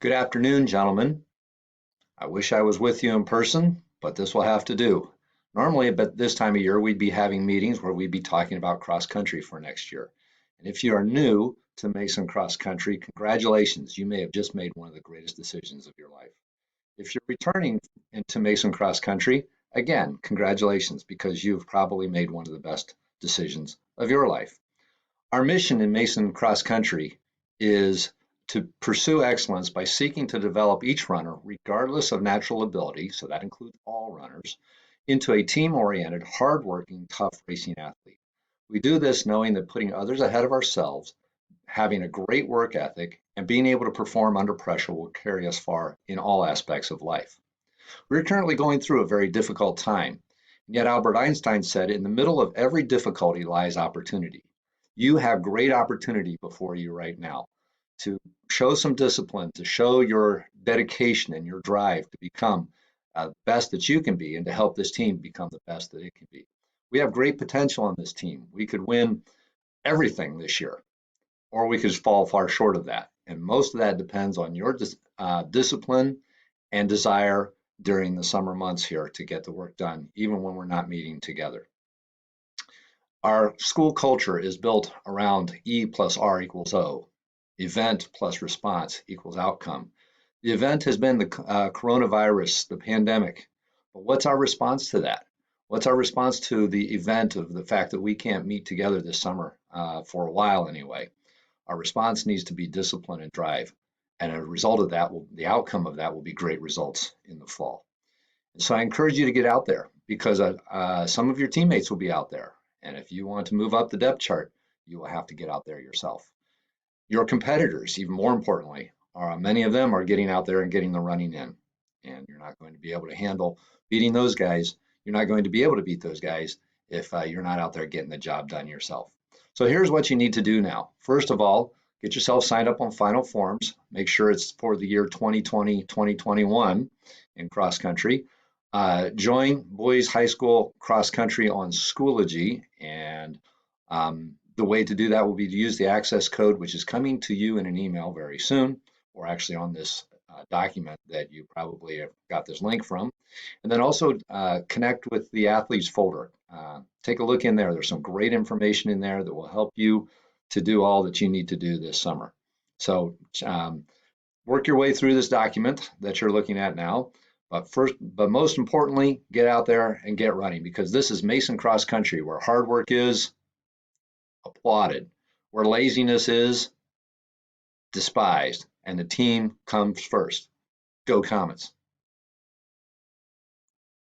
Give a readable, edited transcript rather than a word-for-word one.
Good afternoon, gentlemen. I wish I was with you in person, but this will have to do. Normally, at this time of year, we'd be having meetings where we'd be talking about cross country for next year. And if you are new to Mason Cross Country, congratulations. You may have just made one of the greatest decisions of your life. If you're returning into Mason Cross Country, again, congratulations, because you've probably made one of the best decisions of your life. Our mission in Mason Cross Country is to pursue excellence by seeking to develop each runner, regardless of natural ability, so that includes all runners, into a team-oriented, hardworking, tough racing athlete. We do this knowing that putting others ahead of ourselves, having a great work ethic, and being able to perform under pressure will carry us far in all aspects of life. We're currently going through a very difficult time, yet Albert Einstein said, in the middle of every difficulty lies opportunity. You have great opportunity before you right now to show some discipline, to show your dedication and your drive to become the best that you can be and to help this team become the best that it can be. We have great potential on this team. We could win everything this year, or we could fall far short of that. And most of that depends on your discipline and desire during the summer months here to get the work done, even when we're not meeting together. Our school culture is built around E plus R equals O. Event plus response equals outcome. The event has been the coronavirus, the pandemic. But what's our response to that? What's our response to the event of the fact that we can't meet together this summer for a while anyway? Our response needs to be discipline and drive. And as a result of that, the outcome of that will be great results in the fall. And so I encourage you to get out there because some of your teammates will be out there. And if you want to move up the depth chart, you will have to get out there yourself. Your competitors, even more importantly, many of them are getting out there and getting the running in. And you're not going to be able to handle beating those guys. You're not going to be able to beat those guys if you're not out there getting the job done yourself. So here's what you need to do now. First of all, get yourself signed up on Final Forms. Make sure it's for the year 2020, 2021 in cross country. Join Boys High School Cross Country on Schoology, and the way to do that will be to use the access code, which is coming to you in an email very soon, or actually on this document that you probably have got this link from. And then also connect with the athletes folder. Take a look in there. There's some great information in there that will help you to do all that you need to do this summer. So work your way through this document that you're looking at now. But most importantly, get out there and get running, because this is Mason Cross Country, where hard work is applauded, where laziness is despised, and the team comes first. Go Comets.